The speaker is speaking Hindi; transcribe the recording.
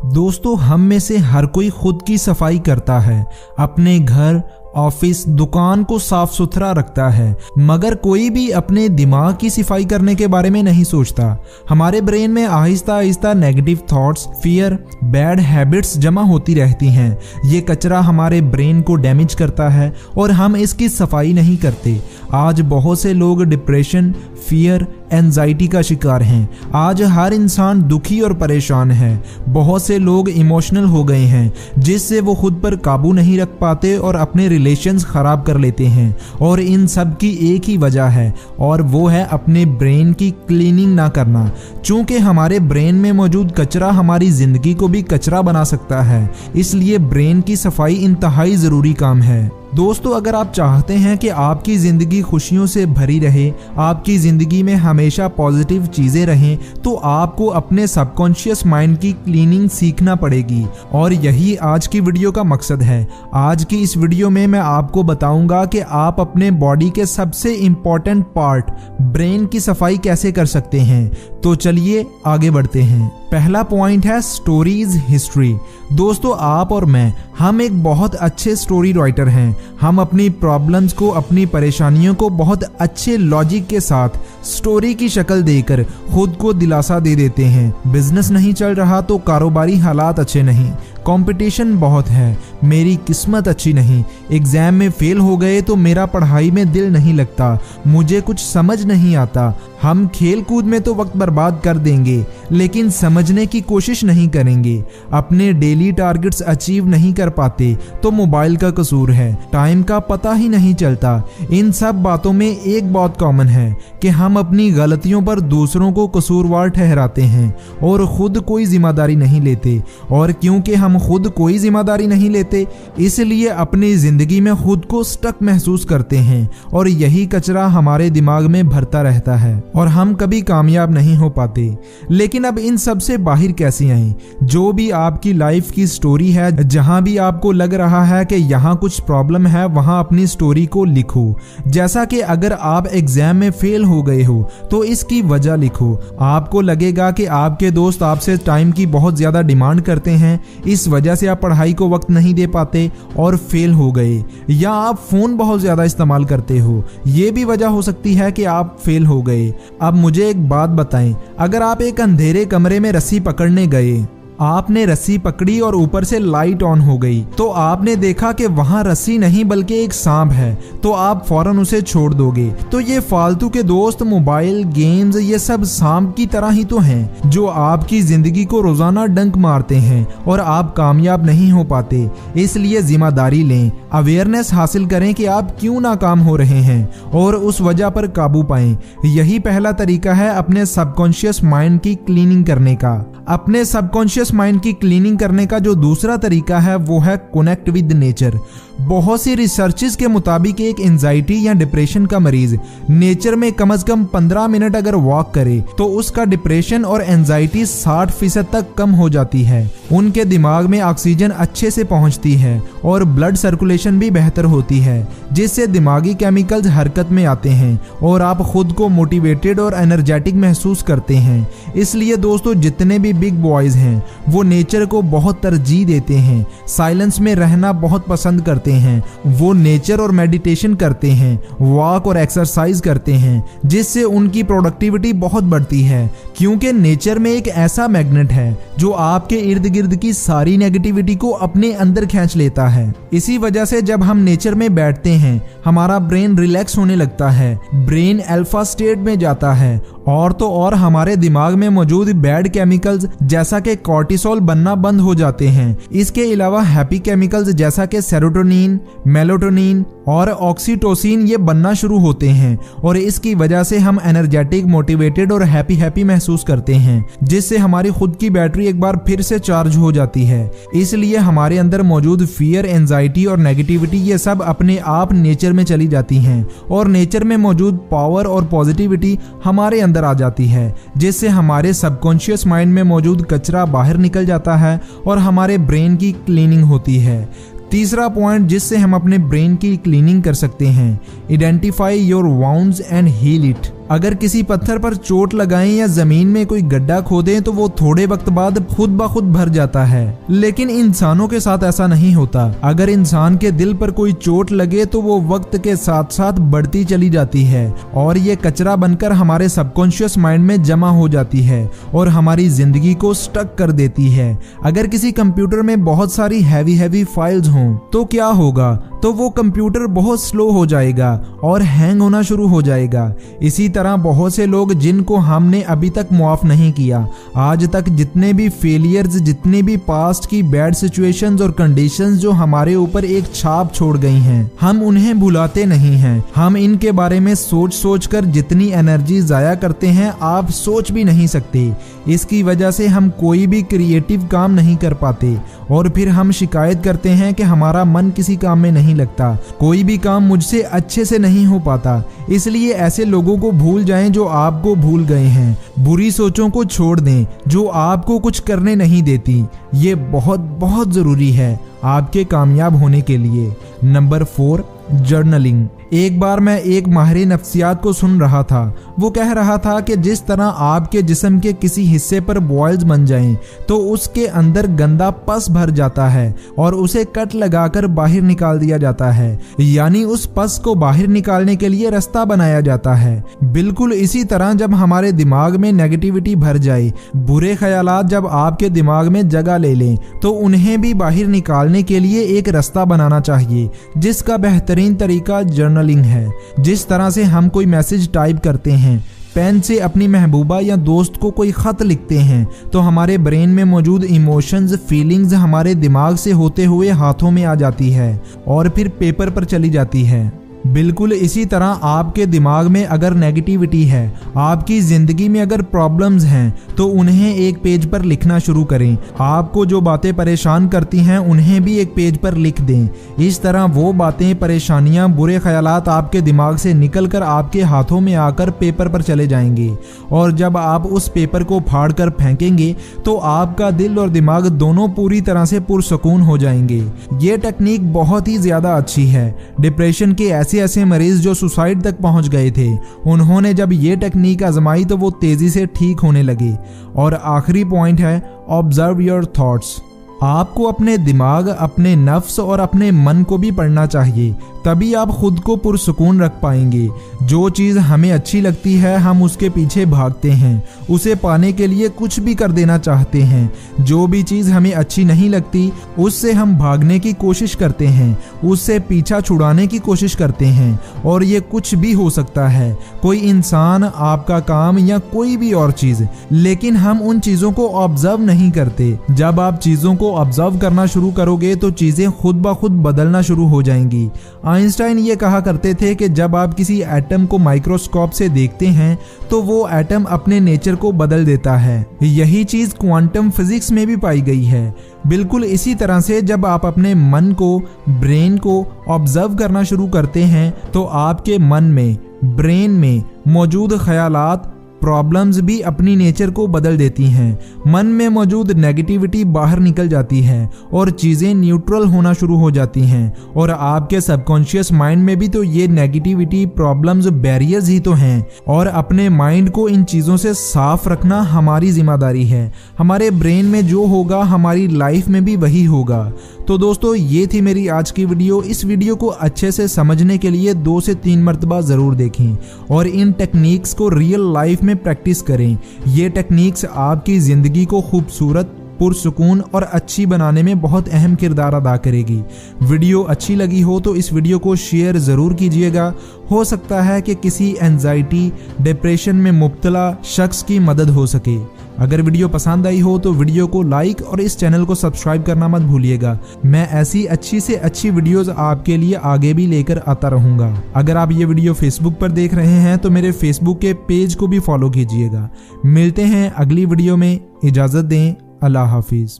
दोस्तों, हम में से हर कोई खुद की सफाई करता है, अपने घर, ऑफिस, दुकान को साफ सुथरा रखता है, मगर कोई भी अपने दिमाग की सफाई करने के बारे में नहीं सोचता। हमारे ब्रेन में Aahista Aahista negative thoughts, fear, bad habits जमा होती रहती हैं। ये कचरा हमारे ब्रेन को डैमेज करता है और हम इसकी सफाई नहीं करते। आज बहुत से लोग डिप्रेशन, फियर, एंजाइटी का शिकार हैं। आज हर इंसान दुखी और परेशान है। बहुत से लोग इमोशनल हो गए हैं, जिससे वो खुद पर काबू नहीं रख पाते और अपने रिलेशंस खराब कर लेते हैं। और इन सब की एक ही वजह है, और वो है अपने ब्रेन की क्लीनिंग ना करना। चूंकि हमारे ब्रेन में मौजूद कचरा हमारी जिंदगी को भी कचरा बना सकता है, इसलिए ब्रेन की सफाई इंतहाई जरूरी काम है। दोस्तों, अगर आप चाहते हैं कि आपकी ज़िंदगी खुशियों से भरी रहे, आपकी ज़िंदगी में हमेशा पॉजिटिव चीज़ें रहें, तो आपको अपने सबकॉन्शियस माइंड की क्लीनिंग सीखना पड़ेगी। और यही आज की वीडियो का मकसद है। आज की इस वीडियो में मैं आपको बताऊंगा कि आप अपने बॉडी के सबसे इम्पॉर्टेंट पार्ट ब्रेन की सफाई कैसे कर सकते हैं। तो चलिए आगे बढ़ते हैं। पहला पॉइंट है स्टोरीज हिस्ट्री। दोस्तों, आप और मैं, हम एक बहुत अच्छे स्टोरी राइटर हैं। हम अपनी प्रॉब्लम्स को, अपनी परेशानियों को बहुत अच्छे लॉजिक के साथ स्टोरी की शक्ल देकर खुद को दिलासा दे देते हैं। बिजनेस नहीं चल रहा तो कारोबारी हालात अच्छे नहीं, कंपटीशन बहुत है, मेरी किस्मत अच्छी नहीं, एग्जाम में फेल हो गए तो मेरा पढ़ाई में दिल नहीं लगता, मुझे कुछ समझ नहीं आता। हम खेल कूद में तो वक्त बर्बाद कर देंगे, लेकिन समझने की कोशिश नहीं करेंगे। अपने डेली टारगेट्स अचीव नहीं कर पाते तो मोबाइल का कसूर है, टाइम का पता ही नहीं चलता। इन सब बातों में एक बात कॉमन है कि हम अपनी गलतियों पर दूसरों को कसूरवार ठहराते हैं और खुद कोई जिम्मेदारी नहीं लेते। और क्योंकि हम खुद कोई जिम्मेदारी नहीं लेते, इसलिए अपनी जिंदगी में खुद को स्टक महसूस करते हैं और यही कचरा हमारे दिमाग में भरता रहता है और हम कभी कामयाब नहीं हो पाते। लेकिन अब इन सब से बाहर कैसे आएं? जो भी आपकी लाइफ की स्टोरी है, जहां भी आपको लग रहा है कि यहाँ कुछ प्रॉब्लम है, वहां अपनी स्टोरी को लिखो। जैसा कि अगर आप एग्जाम में फेल हो गए हो तो इसकी वजह लिखो। आपको लगेगा कि आपके दोस्त आपसे टाइम की बहुत ज्यादा डिमांड करते हैं, इस वजह से आप पढ़ाई को वक्त नहीं दे पाते और फेल हो गए, या आप फोन बहुत ज्यादा इस्तेमाल करते हो, ये भी वजह हो सकती है कि आप फेल हो गए। अब मुझे एक बात बताएं, अगर आप एक अंधेरे कमरे में रस्सी पकड़ने गए, आपने रस्सी पकड़ी और ऊपर से लाइट ऑन हो गई, तो आपने देखा कि वहां रस्सी नहीं बल्कि एक सांप है, तो आप फौरन उसे छोड़ दोगे। तो ये फालतू के दोस्त, मोबाइल, गेम्स, ये सब सांप की तरह ही तो हैं, जो आपकी जिंदगी को रोजाना डंक मारते हैं और आप कामयाब नहीं हो पाते। इसलिए जिम्मेदारी लें, अवेयरनेस हासिल करें कि आप क्यों नाकाम हो रहे हैं और उस वजह पर काबू पाएं। यही पहला तरीका है अपने सबकॉन्शियस माइंड की क्लीनिंग करने का। अपने सबकॉन्शियस माइंड की क्लीनिंग करने का जो दूसरा तरीका है वो है कनेक्ट विद नेचर। बहुत सी रिसर्चेस के मुताबिक एक एंजाइटी या डिप्रेशन का मरीज नेचर में कम से कम 15 मिनट अगर वॉक करे तो उसका डिप्रेशन और एंजाइटी 60% तक कम हो जाती है। उनके दिमाग में ऑक्सीजन अच्छे से पहुंचती है और ब्लड सर्कुलेशन भी बेहतर होती है, जिससे दिमागी केमिकल्स हरकत में आते हैं और आप खुद को मोटिवेटेड और एनर्जेटिक महसूस करते हैं। इसलिए दोस्तों, जितने भी बिग बॉयज हैं वो नेचर को बहुत तरजीह देते हैं, साइलेंस में रहना बहुत पसंद करते हैं। वो नेचर और मेडिटेशन करते हैं, वॉक और एक्सरसाइज करते हैं, जिससे उनकी प्रोडक्टिविटी बहुत बढ़ती है, क्योंकि नेचर में एक ऐसा मैग्नेट है जो आपके इर्द गिर्द की सारी नेगेटिविटी को अपने अंदर खींच लेता है। इसी वजह से जब हम नेचर में बैठते हैं, हमारा ब्रेन रिलैक्स होने लगता है, ब्रेन अल्फा स्टेट में जाता है और तो और हमारे दिमाग में मौजूद बैड केमिकल्स जैसा कि कॉर्टिसोल बनना बंद हो जाते हैं। इसके अलावा हैप्पी केमिकल्स जैसा कि सेरोटोनिन, मेलाटोनिन और ऑक्सीटोसिन ये बनना शुरू होते हैं और इसकी वजह से हम एनर्जेटिक, मोटिवेटेड और हैप्पी महसूस करते हैं, जिससे हमारी खुद की बैटरी एक बार फिर से चार्ज हो जाती है। इसलिए हमारे अंदर मौजूद फियर, एंजाइटी और नेगेटिविटी ये सब अपने आप नेचर में चली जाती हैं और नेचर में मौजूद पावर और पॉजिटिविटी हमारे अंदर आ जाती है, जिससे हमारे सबकॉन्शियस माइंड में मौजूद कचरा बाहर निकल जाता है और हमारे ब्रेन की क्लीनिंग होती है। तीसरा पॉइंट जिससे हम अपने ब्रेन की क्लीनिंग कर सकते हैं, identify your wounds and heal it. अगर किसी पत्थर पर चोट लगाएं या जमीन में कोई गड्ढा खोदें तो वो थोड़े वक्त बाद खुद ब खुद भर जाता है, लेकिन इंसानों के साथ ऐसा नहीं होता। अगर इंसान के दिल पर कोई चोट लगे तो वो वक्त के साथ साथ बढ़ती चली जाती है और ये कचरा बनकर हमारे सबकॉन्शियस माइंड में जमा हो जाती है और हमारी जिंदगी को स्टक कर देती है। अगर किसी कंप्यूटर में बहुत सारी हैवी फाइल्स हों तो क्या होगा? तो वो कंप्यूटर बहुत स्लो हो जाएगा और हैंग होना शुरू हो जाएगा। इसी तरह बहुत से लोग जिनको हमने अभी तक मुआफ नहीं किया, आज तक जितने भी फेलियर्स, जितने भी पास्ट की बैड सिचुएशंस और कंडीशंस जो हमारे ऊपर एक छाप छोड़ गई हैं, हम उन्हें भुलाते नहीं हैं। हम इनके बारे में सोच कर जितनी एनर्जी जाया करते हैं आप सोच भी नहीं सकते। इसकी वजह से हम कोई भी क्रिएटिव काम नहीं कर पाते और फिर हम शिकायत करते हैं कि हमारा मन किसी काम में नहीं लगता, कोई भी काम मुझसे अच्छे से नहीं हो पाता। इसलिए ऐसे लोगों को भूल जाएं जो आपको भूल गए हैं। बुरी सोचों को छोड़ दें जो आपको कुछ करने नहीं देती। ये बहुत जरूरी है आपके कामयाब होने के लिए। Number 4, journaling. एक बार मैं एक माहिर नफ्सियात को सुन रहा था। वो कह रहा था कि जिस तरह आपके जिस्म के किसी हिस्से पर बॉयल्स बन जाएं तो उसके अंदर गंदा पस भर जाता है और उसे कट लगाकर बाहर निकाल दिया जाता है, यानी उस पस को बाहर निकालने के लिए रास्ता बनाया जाता है। बिल्कुल इसी तरह जब हमारे दिमाग में नेगेटिविटी भर जाए, बुरे ख्यालात जब आपके दिमाग में जगह ले लें तो उन्हें भी बाहर निकालने के लिए एक रास्ता बनाना चाहिए, जिसका बेहतरीन तरीका जर्नलिंग है। जिस तरह से हम कोई मैसेज टाइप करते हैं, पेन से अपनी महबूबा या दोस्त को कोई खत लिखते हैं, तो हमारे ब्रेन में मौजूद इमोशंस, फीलिंग्स हमारे दिमाग से होते हुए हाथों में आ जाती है और फिर पेपर पर चली जाती है। बिल्कुल इसी तरह आपके दिमाग में अगर नेगेटिविटी है, आपकी जिंदगी में अगर प्रॉब्लम्स हैं, तो उन्हें एक पेज पर लिखना शुरू करें। आपको जो बातें परेशान करती हैं उन्हें भी एक पेज पर लिख दें। इस तरह वो बातें, परेशानियां, बुरे ख्यालात आपके दिमाग से निकलकर आपके हाथों में आकर पेपर पर चले जाएंगे और जब आप उस पेपर को फाड़ कर फेंकेंगे तो आपका दिल और दिमाग दोनों पूरी तरह से पुरसुकून हो जाएंगे। ये टेक्निक बहुत ही ज्यादा अच्छी है। डिप्रेशन के ऐसे मरीज जो सुसाइड तक पहुंच गए थे, उन्होंने जब ये टेक्निक आजमाई तो वो तेजी से ठीक होने लगे। और आखिरी पॉइंट है, ऑब्जर्व योर थॉट्स। आपको अपने दिमाग, अपने नफ्स और अपने मन को भी पढ़ना चाहिए, तभी आप खुद को पुरसुकून रख पाएंगे। जो चीज़ हमें अच्छी लगती है हम उसके पीछे भागते हैं, उसे पाने के लिए कुछ भी कर देना चाहते हैं। जो भी चीज़ हमें अच्छी नहीं लगती उससे हम भागने की कोशिश करते हैं, उससे पीछा छुड़ाने की कोशिश करते हैं। और ये कुछ भी हो सकता है, कोई इंसान, आपका काम या कोई भी और चीज़, लेकिन हम उन चीज़ों को ऑब्जर्व नहीं करते। जब आप चीज़ों को ऑब्जर्व करना शुरू करोगे तो चीज़ें खुद ब खुद बदलना शुरू हो जाएंगी। आइंस्टाइन ये कहा करते थे कि जब आप किसी एटम को माइक्रोस्कोप से देखते हैं तो वो एटम अपने नेचर को बदल देता है। यही चीज क्वांटम फिजिक्स में भी पाई गई है। बिल्कुल इसी तरह से जब आप अपने मन को, ब्रेन को ऑब्जर्व करना शुरू करते हैं तो आपके मन में, ब्रेन में मौजूद ख्यालात, प्रॉब्लम्स भी अपनी नेचर को बदल देती हैं। मन में मौजूद नेगेटिविटी बाहर निकल जाती है और चीज़ें न्यूट्रल होना शुरू हो जाती हैं। और आपके सबकॉन्शियस माइंड में भी तो ये नेगेटिविटी, प्रॉब्लम्स, बैरियर्स ही तो हैं। और अपने माइंड को इन चीज़ों से साफ रखना हमारी जिम्मेदारी है। हमारे ब्रेन में जो होगा हमारी लाइफ में भी वही होगा। तो दोस्तों, ये थी मेरी आज की वीडियो। इस वीडियो को अच्छे से समझने के लिए 2 से 3 मरतबा ज़रूर देखें और इन टेक्निक्स को रियल लाइफ में प्रैक्टिस करें। ये टेक्निक्स आपकी ज़िंदगी को खूबसूरत, पुरसुकून और अच्छी बनाने में बहुत अहम किरदार अदा करेगी। वीडियो अच्छी लगी हो तो इस वीडियो को शेयर ज़रूर कीजिएगा। हो सकता है कि किसी एंजाइटी, डिप्रेशन में मुब्तला शख्स की मदद हो सके। अगर वीडियो पसंद आई हो तो वीडियो को लाइक और इस चैनल को सब्सक्राइब करना मत भूलिएगा। मैं ऐसी अच्छी से अच्छी वीडियोस आपके लिए आगे भी लेकर आता रहूँगा। अगर आप ये वीडियो फेसबुक पर देख रहे हैं तो मेरे फेसबुक के पेज को भी फॉलो कीजिएगा। मिलते हैं अगली वीडियो में। इजाज़त दें। अल्लाह हाफिज़।